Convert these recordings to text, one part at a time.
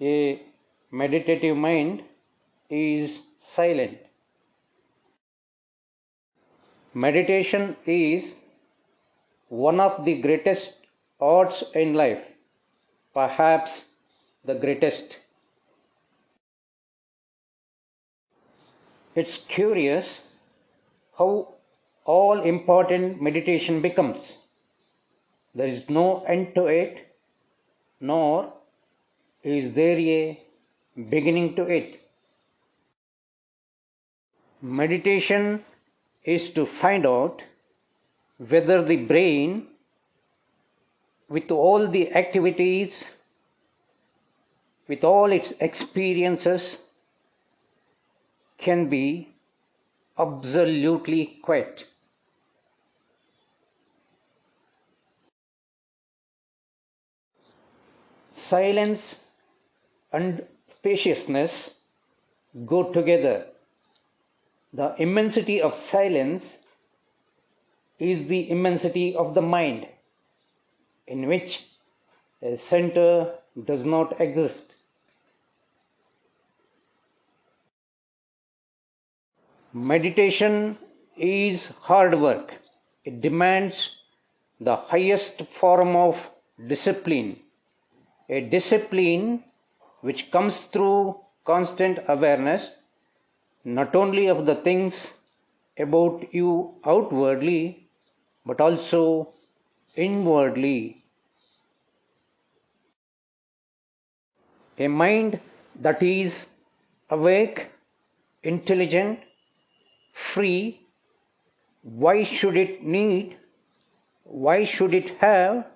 A meditative mind is silent. Meditation is one of the greatest arts in life, perhaps the greatest. It's curious how all important meditation becomes. There is no end to it, nor is there a beginning to it. Meditation is to find out whether the brain, with all the activities, with all its experiences, can be absolutely quiet. Silence and spaciousness go together. The immensity of silence is the immensity of the mind, in which a center does not exist. Meditation is hard work. It demands the highest form of discipline, a discipline which comes through constant awareness not only of the things about you outwardly but also inwardly. A mind that is awake, intelligent, free, why should it need, why should it have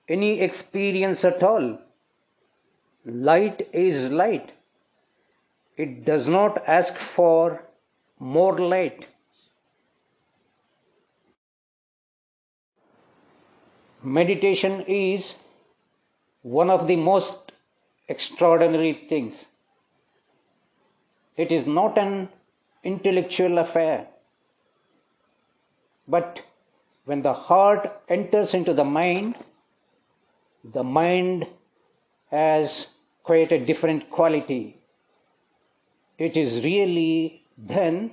any experience at all? Light is light. It does not ask for more light. Meditation is one of the most extraordinary things. It is not an intellectual affair, but when the heart enters into the mind has quite a different quality. It is really then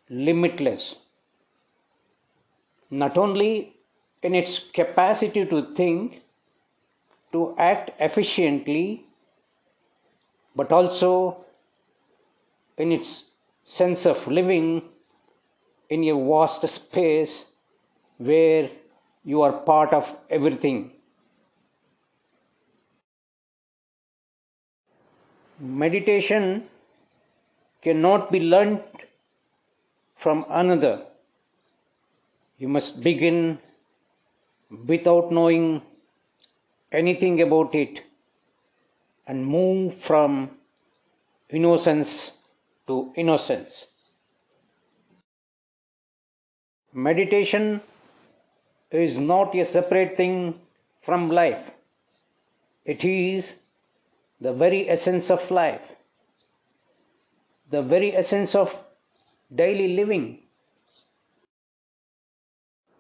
limitless, not only in its capacity to think, to act efficiently, but also in its sense of living in a vast space where you are part of everything. Meditation cannot be learnt from another. You must begin without knowing anything about it and move from innocence to innocence. Meditation is not a separate thing from life. It is the very essence of life, the very essence of daily living.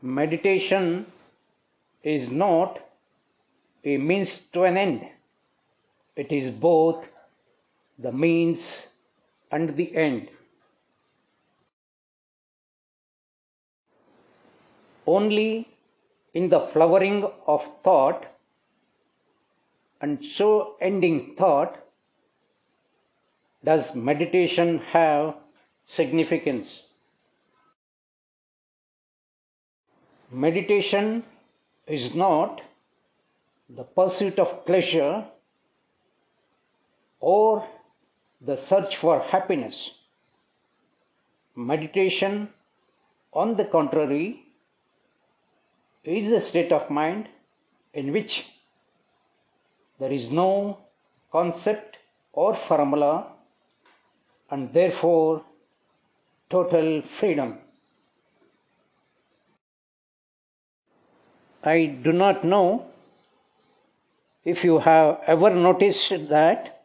Meditation is not a means to an end. It is both the means and the end. Only in the flowering of thought and so ending thought does meditation have significance. Meditation is not the pursuit of pleasure or the search for happiness. Meditation, on the contrary, is a state of mind in which there is no concept or formula and therefore total freedom. I do not know if you have ever noticed that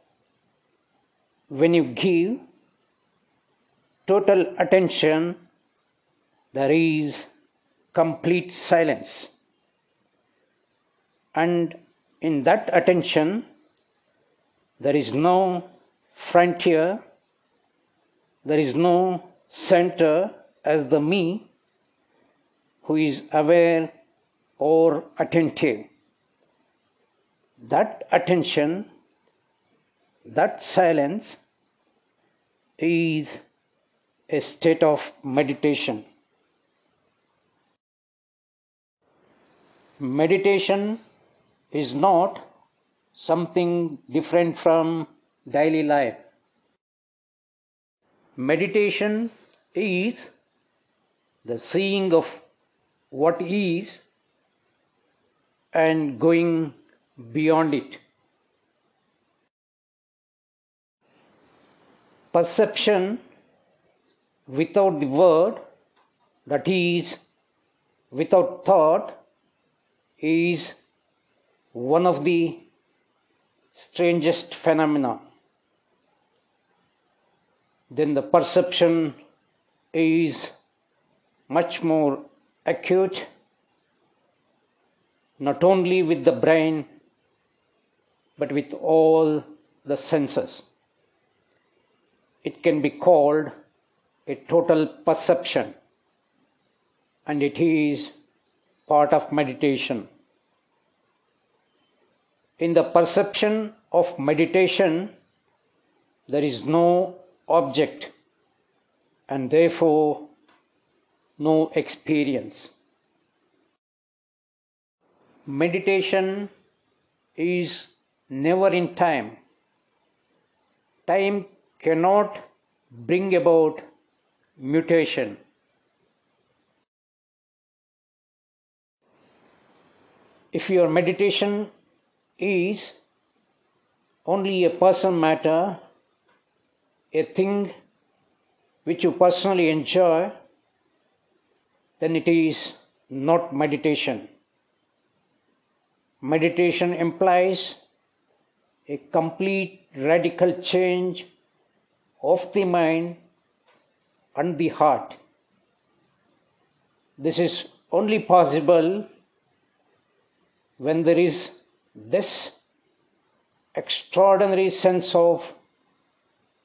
when you give total attention, there is complete silence. And in that attention, There is no frontier, there is no center as the me who is aware or attentive. That attention, that silence is a state of meditation. Meditation is not something different from daily life. Meditation is the seeing of what is and going beyond it. Perception without the word, that is, without thought, is one of the strangest phenomena. Then the perception is much more acute, not only with the brain but with all the senses. It can be called a total perception, and it is part of meditation. In the perception of meditation, there is no object and therefore no experience. Meditation is never in time. Time cannot bring about mutation. If your meditation is only a personal matter, a thing which you personally enjoy, then it is not meditation. Meditation implies a complete radical change of the mind and the heart. This is only possible when there is this extraordinary sense of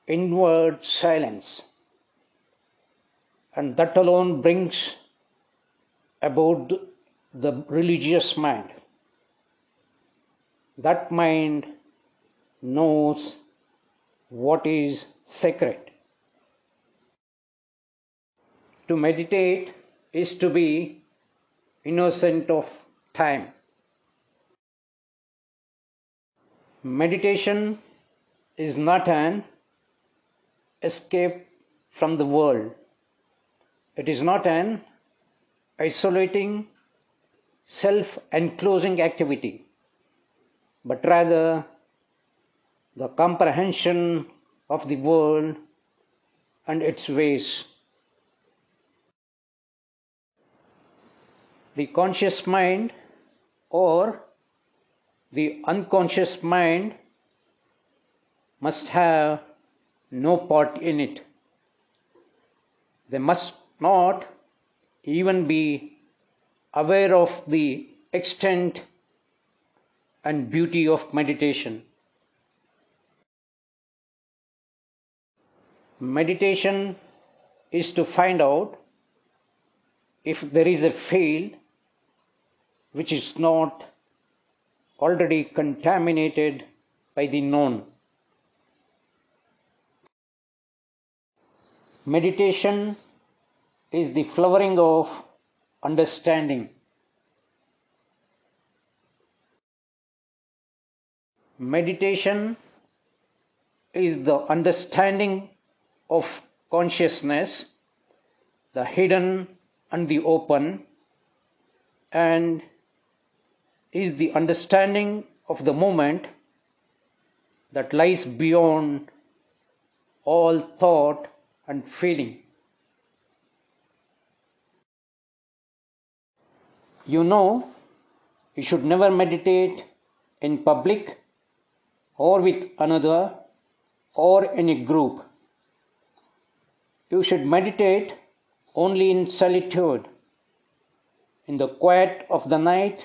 inward silence, and that alone brings about the religious mind. That mind knows what is sacred. To meditate is to be innocent of time. Meditation is not an escape from the world. It is not an isolating, self-enclosing activity, but rather the comprehension of the world and its ways. The conscious mind or the unconscious mind must have no part in it. They must not even be aware of the extent and beauty of meditation. Meditation is to find out if there is a field which is not already contaminated by the known. Meditation is the flowering of understanding. Meditation is the understanding of consciousness, the hidden and the open, and is the understanding of the moment that lies beyond all thought and feeling. You know, you should never meditate in public or with another or in a group. You should meditate only in solitude, in the quiet of the night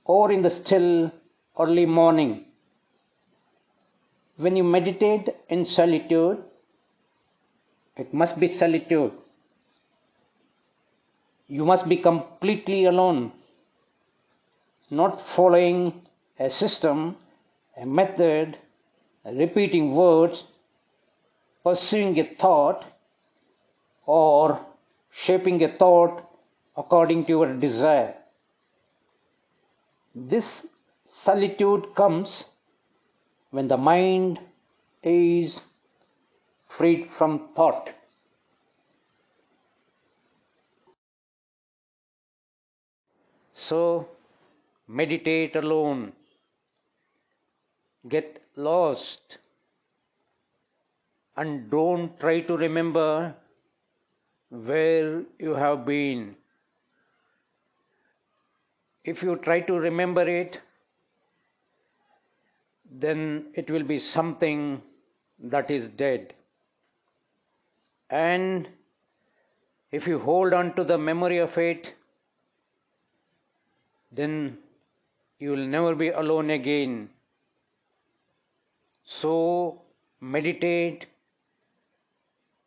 or in the still early morning. When you meditate in solitude, it must be solitude. You must be completely alone, not following a system, a method, repeating words, pursuing a thought, or shaping a thought according to your desire. This solitude comes when the mind is freed from thought. So, meditate alone, get lost, and don't try to remember where you have been. If you try to remember it, then it will be something that is dead. And if you hold on to the memory of it, then you will never be alone again. So meditate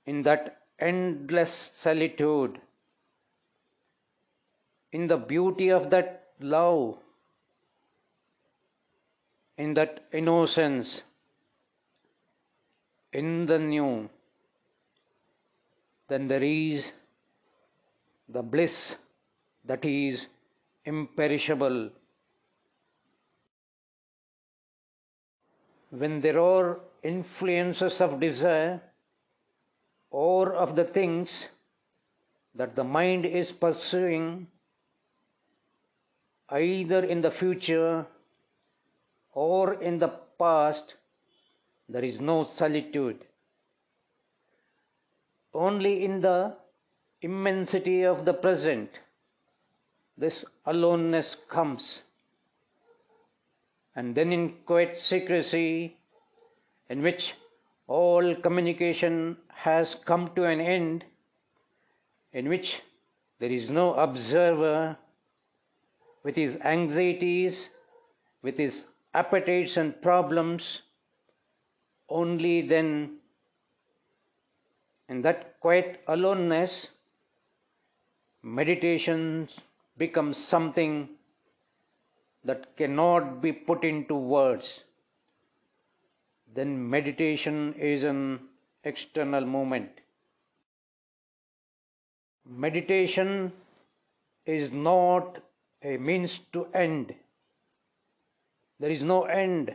in that endless solitude, in the beauty of that love, in that innocence, in the new. Then there is the bliss that is imperishable. When there are influences of desire or of the things that the mind is pursuing, either in the future or in the past, there is no solitude. Only in the immensity of the present, this aloneness comes. And then in quiet secrecy, in which all communication has come to an end, in which there is no observer with his anxieties, with his appetites and problems, only then, in that quiet aloneness, meditation becomes something that cannot be put into words. Then meditation is an external movement. Meditation is not a means to end. There is no end,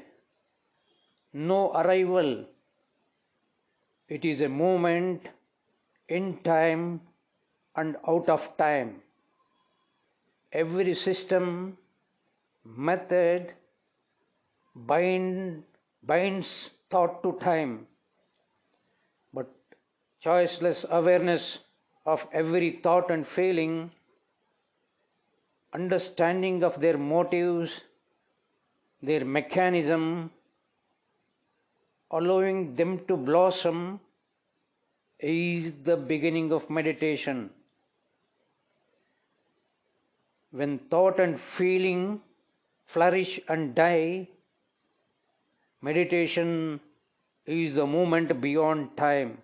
no arrival. It is a movement in time and out of time. Every system, method binds thought to time, but choiceless awareness of every thought and feeling, understanding of their motives, their mechanism, allowing them to blossom, is the beginning of meditation. When thought and feeling flourish and die, meditation is the moment beyond time.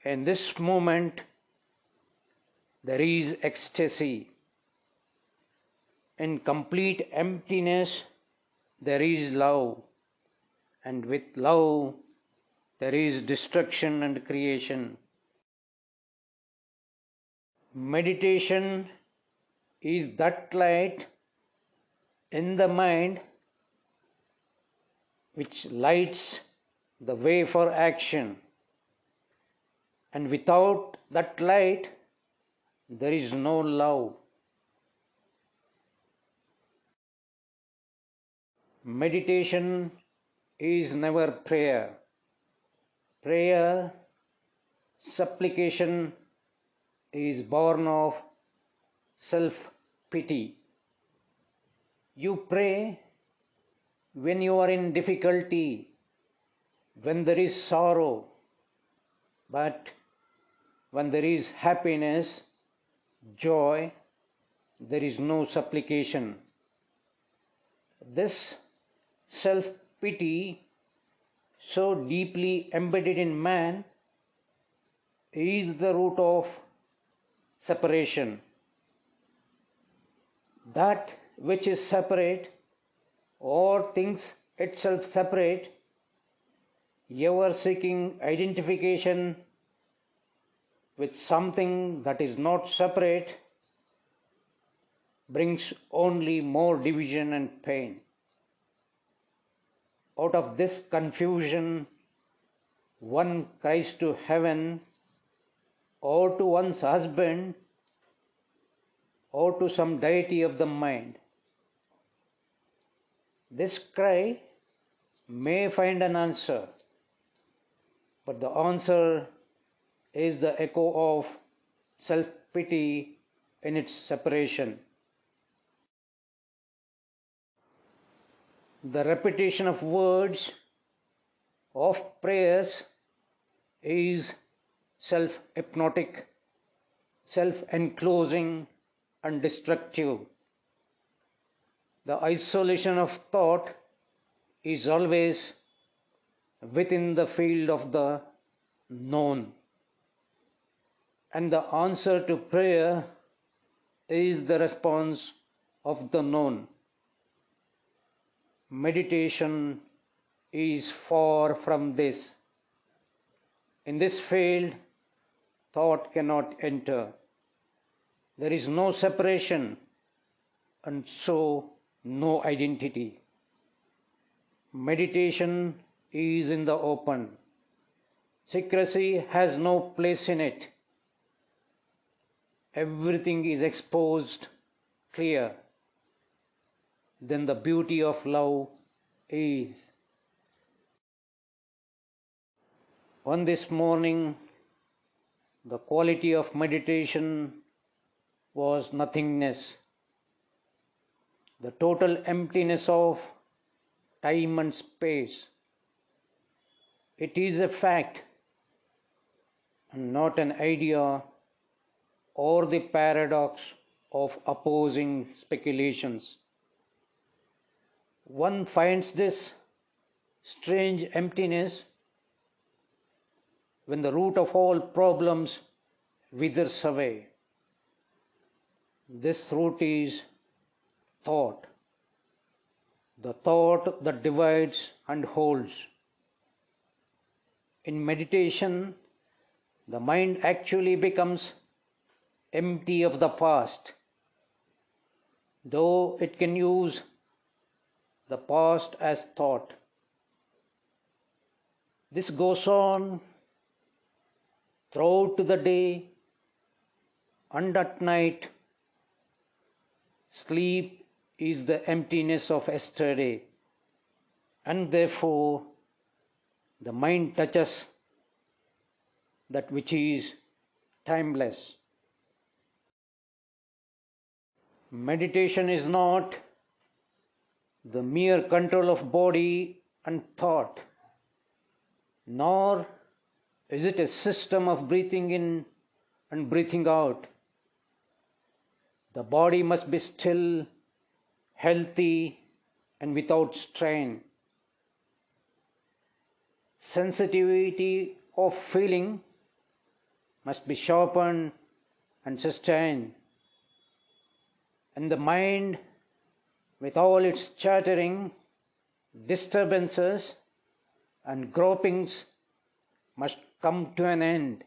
In this moment, there is ecstasy. In complete emptiness, there is love. And with love, there is destruction and creation. Meditation is that light in the mind which lights the way for action. And without that light, there is no love. Meditation is never prayer. Prayer, supplication is born of self-pity. You pray when you are in difficulty, when there is sorrow, but when there is happiness, joy, there is no supplication. This self-pity so deeply embedded in man, is the root of separation. That which is separate or thinks itself separate, ever seeking identification with something that is not separate, brings only more division and pain. Out of this confusion, one cries to heaven or to one's husband or to some deity of the mind. This cry may find an answer, but the answer is the echo of self pity in its separation. The repetition of words of prayers is self hypnotic, self enclosing, and destructive. The isolation of thought is always within the field of the known, and the answer to prayer is the response of the known. Meditation is far from this. In this field, thought cannot enter. There is no separation and so no identity. Meditation is in the open. Secrecy has no place in it. Everything is exposed, clear. Then the beauty of love is. On this morning, the quality of meditation was nothingness, the total emptiness of time and space. It is a fact and not an idea or the paradox of opposing speculations. One finds this strange emptiness when the root of all problems withers away. This root is thought, the thought that divides and holds. In meditation, the mind actually becomes empty of the past, though it can use the past as thought. This goes on throughout the day and at night. Sleep is the emptiness of yesterday, and therefore the mind touches that which is timeless. Meditation is not the mere control of body and thought, nor is it a system of breathing in and breathing out. The body must be still, healthy, and without strain. Sensitivity of feeling must be sharpened and sustained. And the mind, with all its chattering, disturbances, and gropings, must come to an end.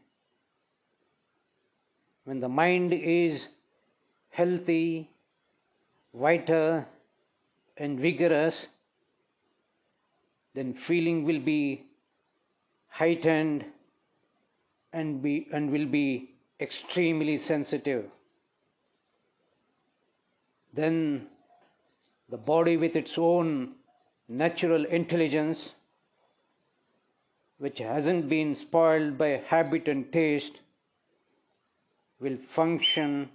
When the mind is healthy, vital, and vigorous, then feeling will be heightened and will be extremely sensitive. Then the body, with its own natural intelligence, which hasn't been spoiled by habit and taste, will function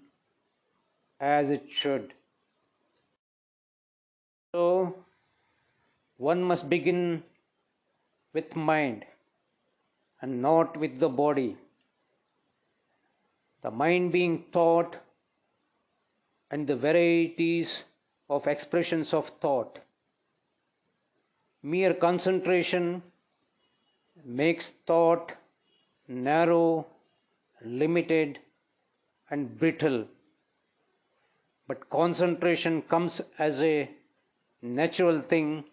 as it should. So, one must begin with mind and not with the body. The mind being thought and the varieties of expressions of thought. Mere concentration makes thought narrow, limited, and brittle. But concentration comes as a natural thing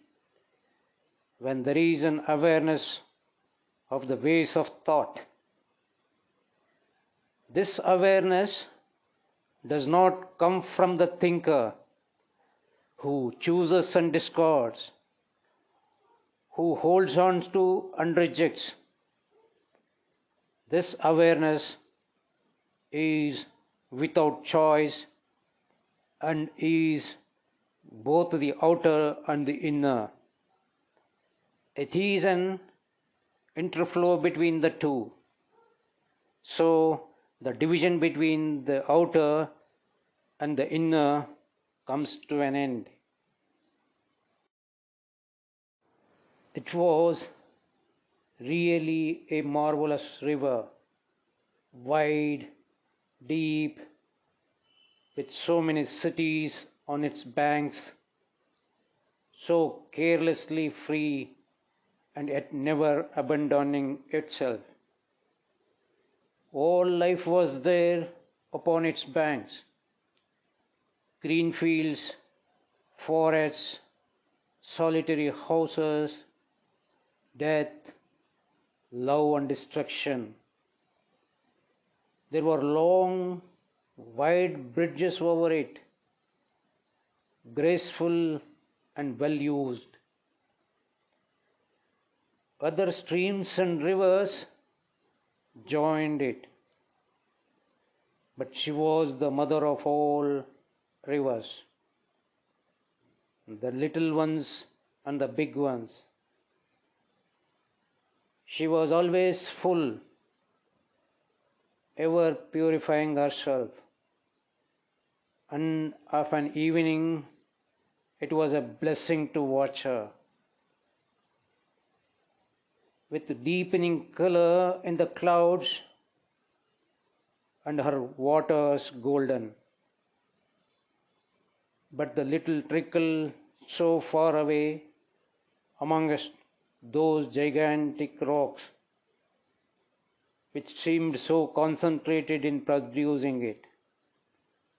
when there is an awareness of the ways of thought. This awareness does not come from the thinker who chooses and discards, who holds on to and rejects. This awareness is without choice and is both the outer and the inner. It is an interflow between the two. So the division between the outer and the inner comes to an end. It was really a marvelous river, wide, deep, with so many cities on its banks, so carelessly free and yet never abandoning itself. All life was there upon its banks: green fields, forests, solitary houses, death, love, and destruction. There were long, wide bridges over it, graceful and well used. Other streams and rivers joined it, but she was the mother of all rivers, the little ones and the big ones. She was always full, ever purifying herself, and of an evening it was a blessing to watch her. With deepening color in the clouds and her waters golden. But the little trickle so far away amongst those gigantic rocks, which seemed so concentrated in producing it,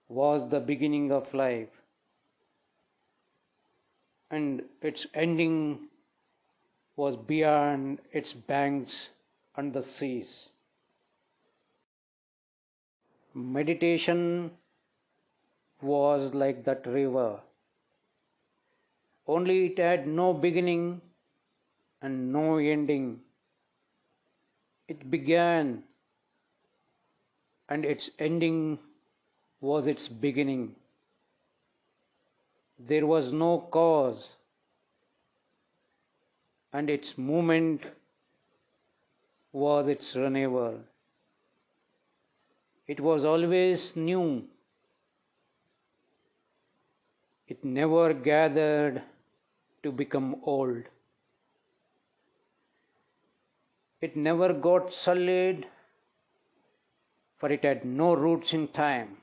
was the beginning of life, and its ending was beyond its banks and the seas. Meditation was like that river, only it had no beginning and no ending. It began, and its ending was its beginning. There was no cause, and its movement was its renewal. It was always new. It never gathered to become old. It never got sullied, for it had no roots in time.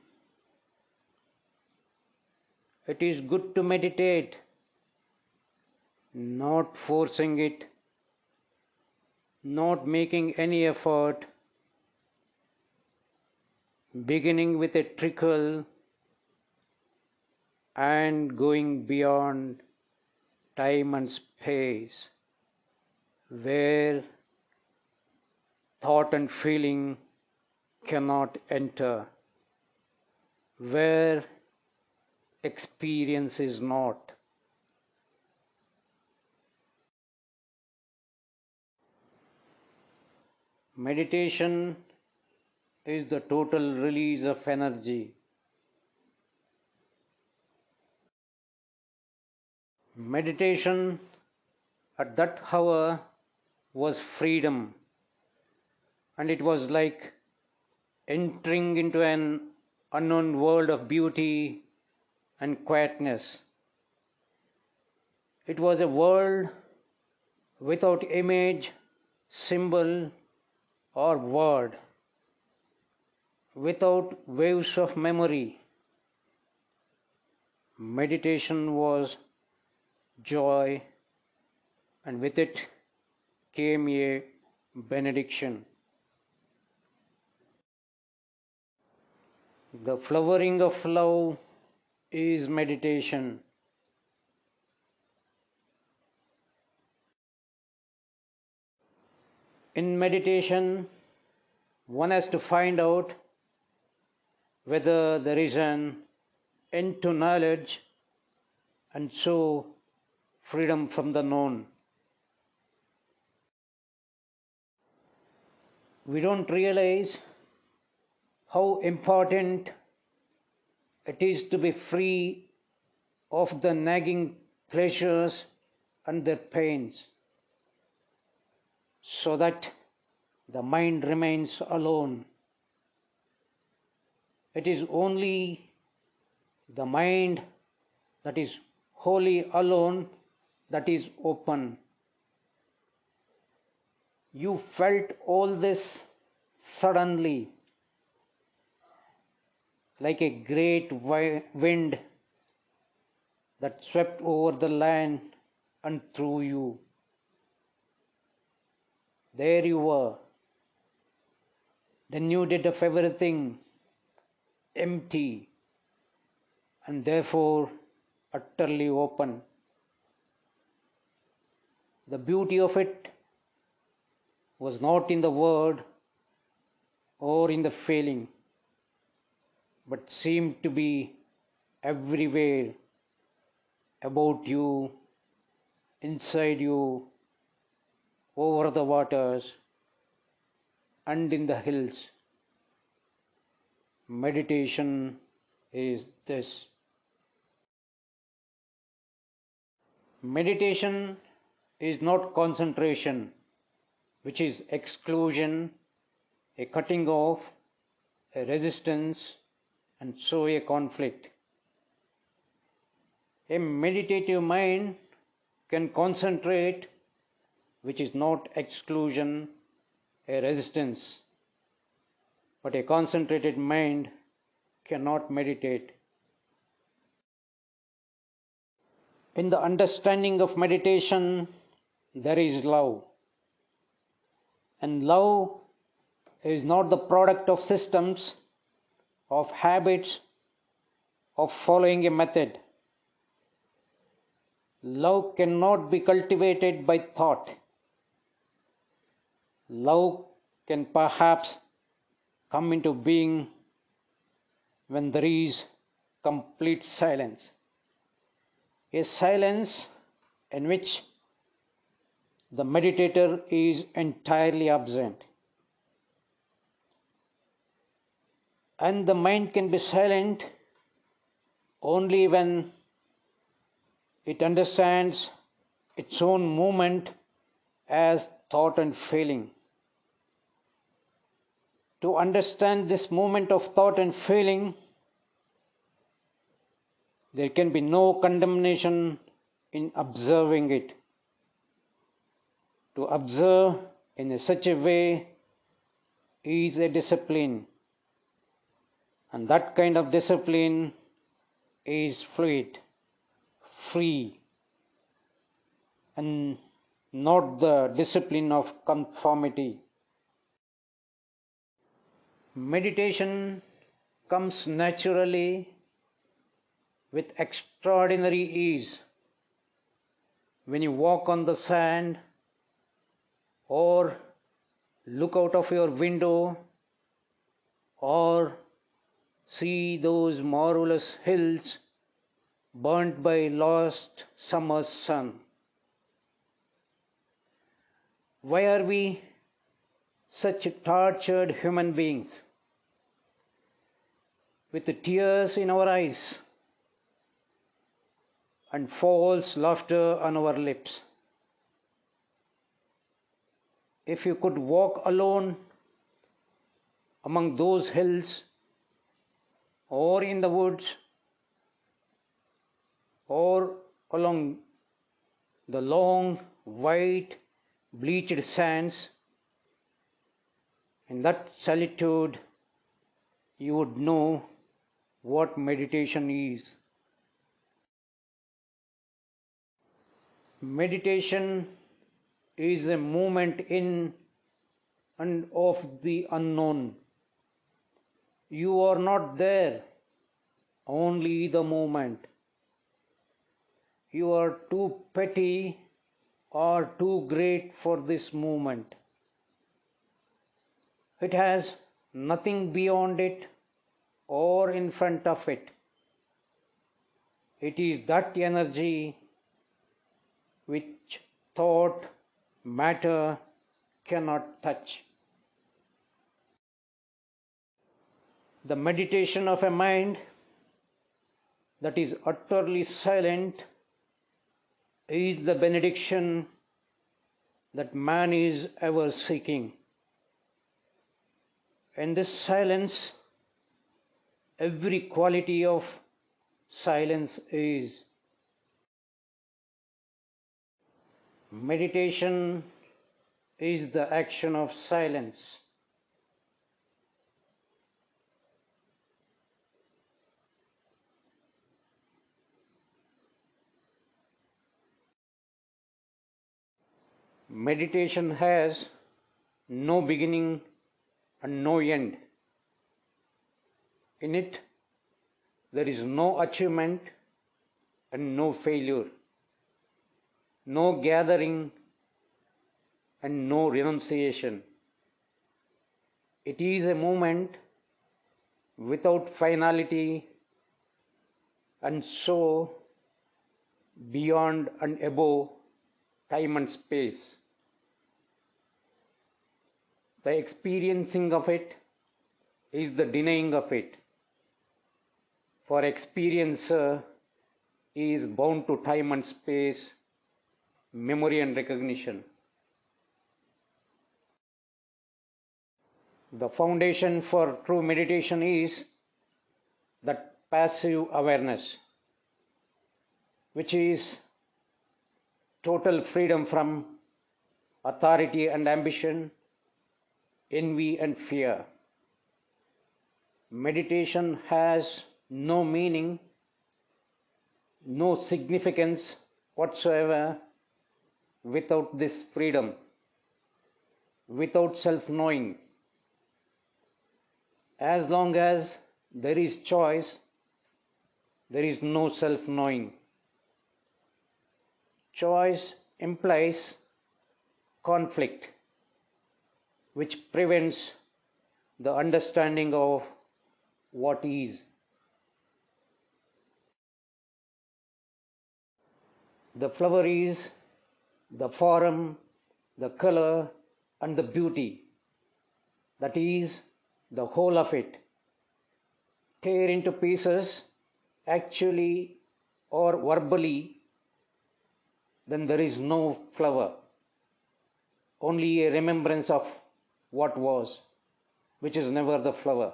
It is good to meditate, not forcing it, not making any effort, beginning with a trickle and going beyond time and space, where thought and feeling cannot enter, where experience is not. Meditation is the total release of energy. Meditation at that hour was freedom, and it was like entering into an unknown world of beauty and quietness. It was a world without image, symbol, or word, without waves of memory. Meditation was joy, and with it came a benediction. The flowering of love is meditation. In meditation, one has to find out whether there is an end to knowledge and so freedom from the known. We don't realize how important it is to be free of the nagging pleasures and their pains, so that the mind remains alone. It is only the mind that is wholly alone that is open. You felt all this suddenly, like a great wind that swept over the land and through you. There you were, denuded of everything, empty, and therefore utterly open. The beauty of it was not in the word or in the feeling, but seemed to be everywhere, about you, inside you, over the waters, and in the hills. Meditation is this. Meditation is not concentration, which is exclusion, a cutting off, a resistance, and so a conflict. A meditative mind can concentrate, which is not exclusion, a resistance. But a concentrated mind cannot meditate. In the understanding of meditation, there is love. And love is not the product of systems, of habits, of following a method. Love cannot be cultivated by thought. Love can perhaps come into being when there is complete silence. A silence in which the meditator is entirely absent. And the mind can be silent only when it understands its own movement as thought and feeling. To understand this movement of thought and feeling, there can be no condemnation in observing it. To observe in such a way is a discipline, and that kind of discipline is fluid, free, and not the discipline of conformity. Meditation comes naturally with extraordinary ease when you walk on the sand or look out of your window or see those marvelous hills burnt by last summer's sun. Why are we such tortured human beings with tears in our eyes and false laughter on our lips? If you could walk alone among those hills or in the woods or along the long white bleached sands, in that solitude you would know what meditation is. Meditation is a movement in and of the unknown. You are not there, only the moment. You are too petty or too great for this moment. It has nothing beyond it or in front of it. It is that energy which thought, matter cannot touch. The meditation of a mind that is utterly silent is the benediction that man is ever seeking. In this silence, every quality of silence is. Meditation is the action of silence. Meditation has no beginning and no end. In it, there is no achievement and no failure, no gathering and no renunciation. It is a moment without finality and so beyond and above time and space. The experiencing of it is the denying of it. For experiencer is bound to time and space, memory and recognition. The foundation for true meditation is that passive awareness, which is total freedom from authority and ambition, envy and fear. Meditation has no meaning, no significance whatsoever without this freedom, without self-knowing. As long as there is choice, there is no self-knowing. Choice implies conflict, which prevents the understanding of what is. The flower is the form, the color, and the beauty. That is the whole of it. Tear into pieces, actually or verbally, then there is no flower, only a remembrance of what was, which is never the flower.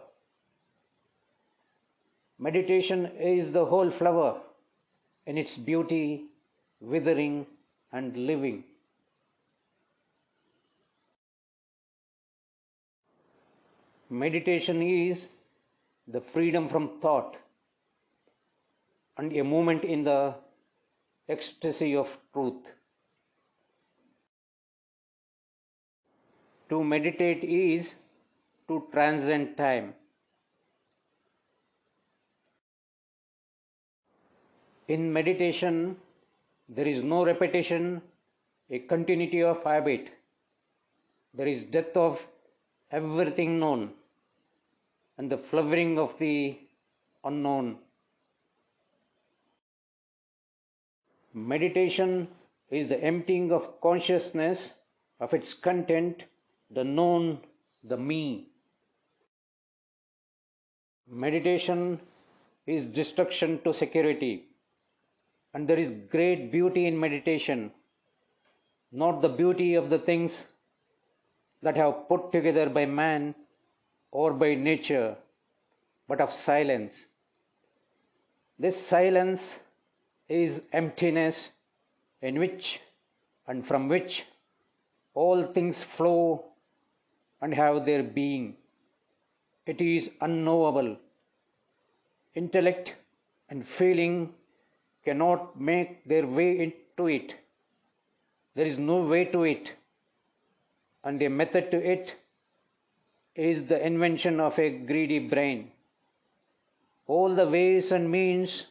Meditation is the whole flower in its beauty, withering, and living. Meditation is the freedom from thought and a moment in the ecstasy of truth. To meditate is to transcend time. In meditation, there is no repetition, a continuity of habit. There is death of everything known and the flowering of the unknown. Meditation is the emptying of consciousness of its content, the known, the me. Meditation is destruction to security. And there is great beauty in meditation, not the beauty of the things that have put together by man or by nature, but of silence. This silence is emptiness in which and from which all things flow and have their being. It is unknowable. Intellect and feeling cannot make their way into it. There is no way to it, and a method to it is the invention of a greedy brain. All the ways and means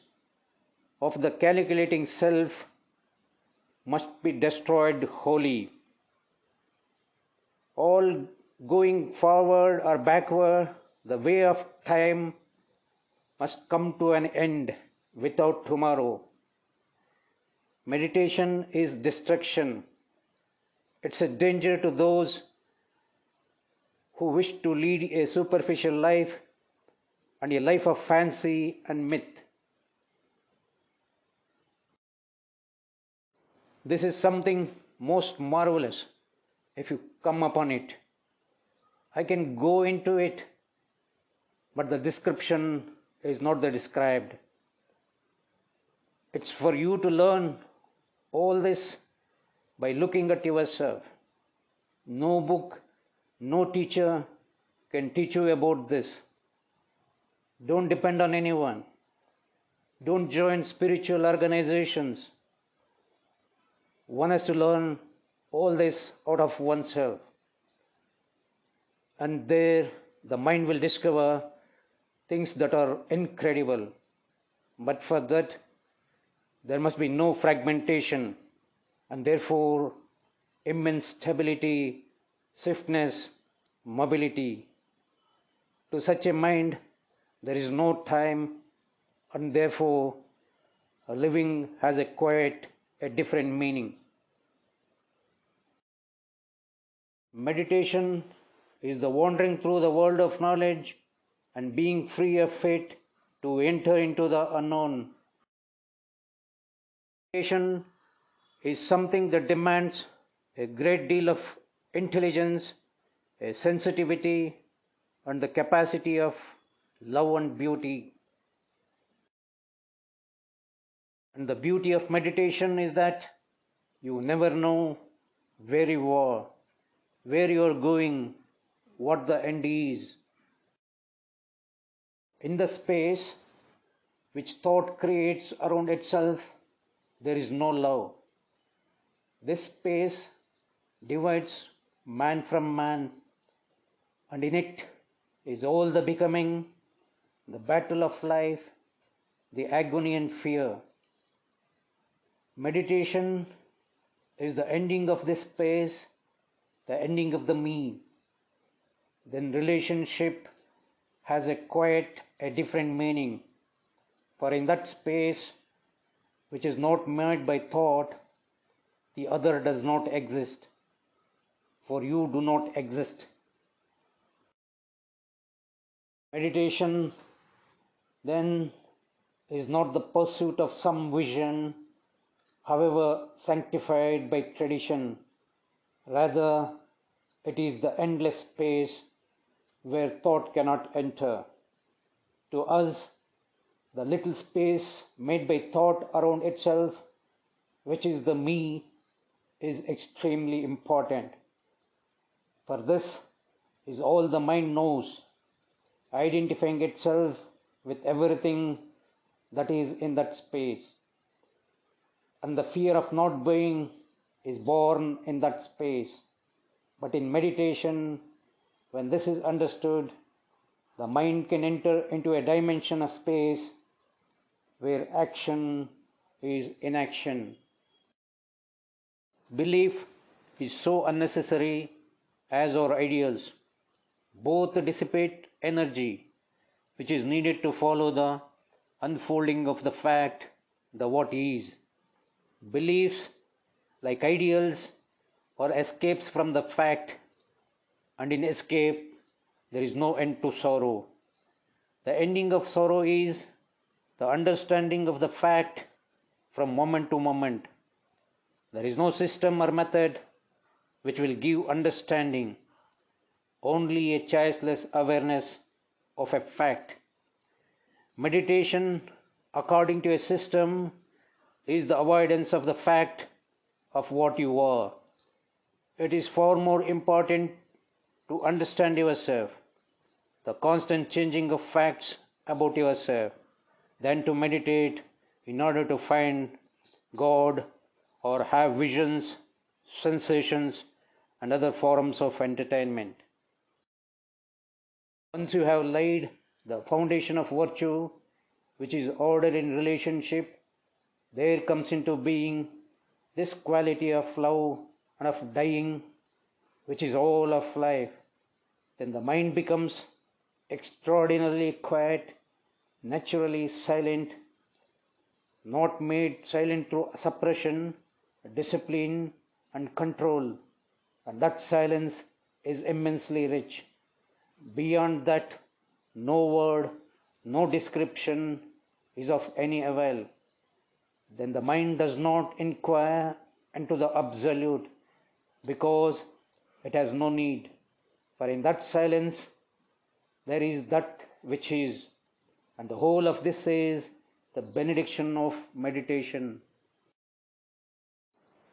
of the calculating self must be destroyed wholly. All going forward or backward, the way of time must come to an end without tomorrow. Meditation is destruction. It's a danger to those who wish to lead a superficial life and a life of fancy and myth. This is something most marvelous if you come upon it. I can go into it, but the description is not the described. It's for you to learn all this by looking at yourself. No book, no teacher can teach you about this. Don't depend on anyone. Don't join spiritual organizations. One has to learn all this out of oneself. And there the mind will discover things that are incredible. But for that, there must be no fragmentation and therefore immense stability, swiftness, mobility. To such a mind, there is no time, and therefore living has a different meaning. Meditation is the wandering through the world of knowledge and being free of it to enter into the unknown. Meditation is something that demands a great deal of intelligence, a sensitivity, and the capacity of love and beauty. And the beauty of meditation is that you never know where you are, where you are going, what the end is. In the space which thought creates around itself, there is no love. This space divides man from man, and in it is all the becoming, the battle of life, the agony and fear. Meditation is the ending of this space, the ending of the me. Then relationship has a different meaning. For in that space, which is not made by thought, the other does not exist. For you do not exist. Meditation then is not the pursuit of some vision, however sanctified by tradition. Rather, it is the endless space where thought cannot enter. To us, the little space made by thought around itself, which is the me, is extremely important. For this is all the mind knows, identifying itself with everything that is in that space. And the fear of not being is born in that space. But in meditation, when this is understood, the mind can enter into a dimension of space where action is inaction. Belief is so unnecessary as are ideals. Both dissipate energy which is needed to follow the unfolding of the fact, the what is. Beliefs, like ideals, are escapes from the fact, and in escape there is no end to sorrow. The ending of sorrow is the understanding of the fact from moment to moment. There is no system or method which will give understanding, only a choiceless awareness of a fact. Meditation, according to a system, is the avoidance of the fact of what you are. It is far more important to understand yourself, the constant changing of facts about yourself, than to meditate in order to find God or have visions, sensations, and other forms of entertainment. Once you have laid the foundation of virtue, which is order in relationship, there comes into being this quality of love and of dying, which is all of life. Then the mind becomes extraordinarily quiet, naturally silent, not made silent through suppression, discipline, and control. And that silence is immensely rich. Beyond that, no word, no description is of any avail. Then the mind does not inquire into the absolute because it has no need. For in that silence there is that which is, and the whole of this is the benediction of meditation.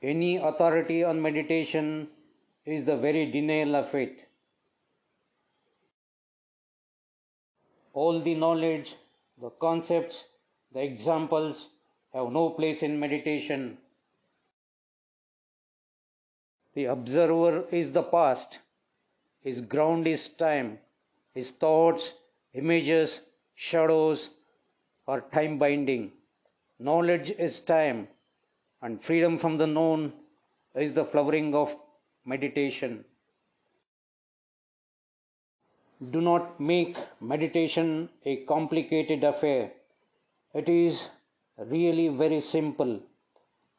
Any authority on meditation is the very denial of it. All the knowledge, the concepts, the examples have no place in meditation. The observer is the past, his ground is time, his thoughts, images, shadows are time binding. Knowledge is time, and freedom from the known is the flowering of meditation. Do not make meditation a complicated affair. It is really very simple,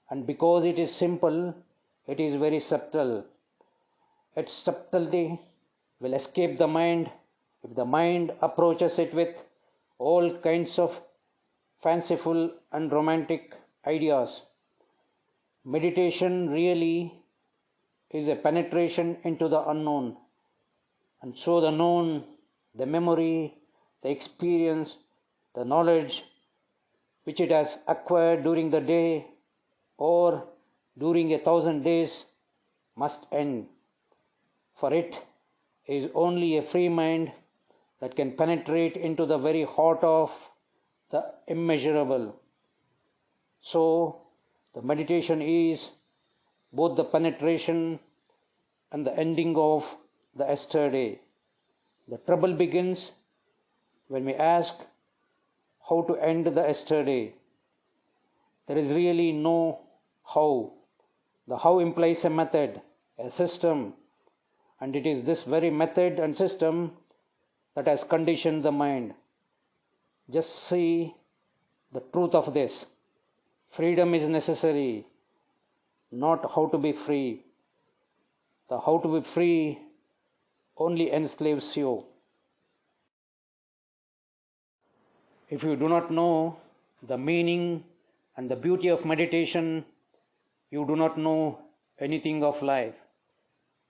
and because it is simple, it is very subtle. Its subtlety will escape the mind if the mind approaches it with all kinds of fanciful and romantic ideas. Meditation really is a penetration into the unknown, and so the known, the memory, the experience, the knowledge which it has acquired during the day or during 1,000 days must end. For it is only a free mind that can penetrate into the very heart of the immeasurable. So, the meditation is both the penetration and the ending of the yesterday. The trouble begins when we ask how to end the yesterday. There is really no how. The how implies a method, a system, and it is this very method and system that has conditioned the mind. Just see the truth of this. Freedom is necessary, not how to be free. The how to be free only enslaves you. If you do not know the meaning and the beauty of meditation, you do not know anything of life.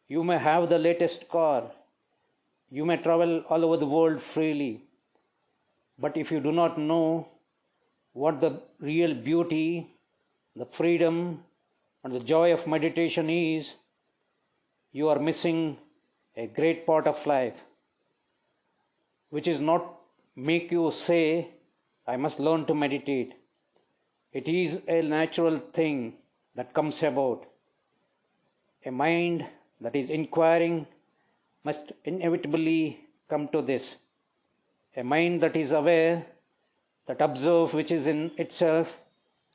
You may have the latest car, you may travel all over the world freely, but if you do not know what the real beauty, the freedom, and the joy of meditation is, you are missing a great part of life, which is not make you say, I must learn to meditate. It is a natural thing that comes about. A mind that is inquiring must inevitably come to this. A mind that is aware, that observes which is in itself,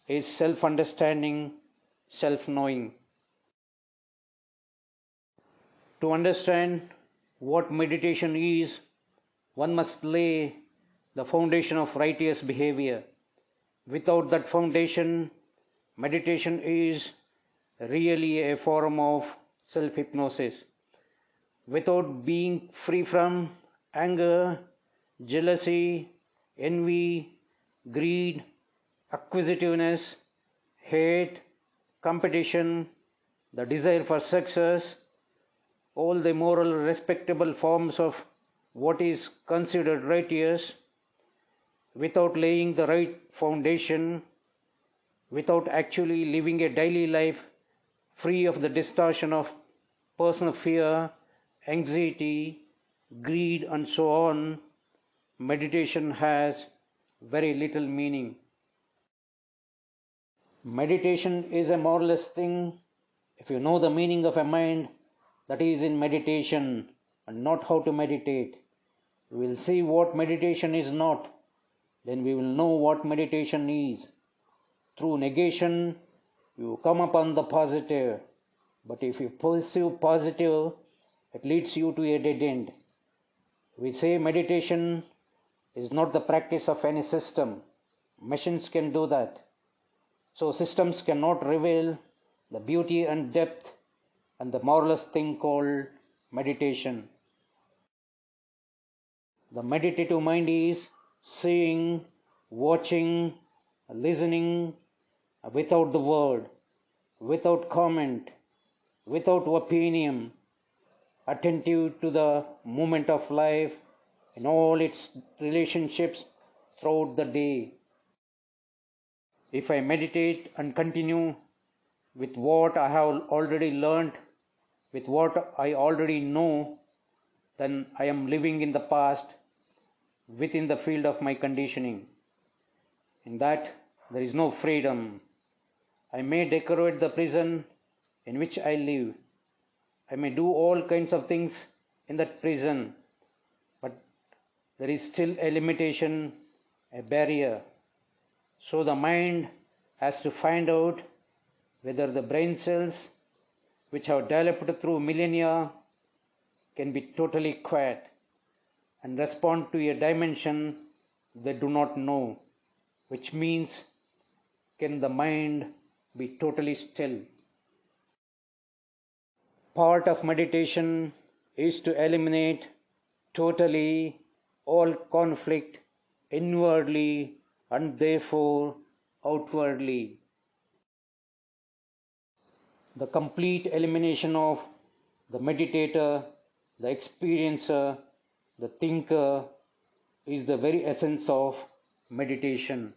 is self understanding, self knowing. To understand what meditation is, one must lay the foundation of righteous behavior. Without that foundation, meditation is really a form of self hypnosis. Without being free from anger, jealousy, envy, greed, acquisitiveness, hate, competition, the desire for success, all the moral respectable forms of what is considered righteous, without laying the right foundation, without actually living a daily life free of the distortion of personal fear, anxiety, greed, and so on, meditation has very little meaning. Meditation is a marvelous thing if you know the meaning of a mind that is in meditation and not how to meditate. We will see what meditation is not, then we will know what meditation is. Through negation, you come upon the positive. But if you pursue positive, it leads you to a dead end. We say meditation is not the practice of any system. Machines can do that. So systems cannot reveal the beauty and depth and the marvelous thing called meditation. The meditative mind is seeing, watching, listening without the word, without comment, without opinion, attentive to the moment of life in all its relationships throughout the day. If I meditate and continue with what I have already learned, with what I already know, then I am living in the past within the field of my conditioning. In that, there is no freedom. I may decorate the prison in which I live. I may do all kinds of things in that prison, but there is still a limitation, a barrier. So the mind has to find out whether the brain cells, which have developed through millennia, can be totally quiet and respond to a dimension they do not know, which means, can the mind be totally still? Part of meditation is to eliminate totally all conflict inwardly and therefore outwardly. The complete elimination of the meditator, the experiencer, the thinker is the very essence of meditation.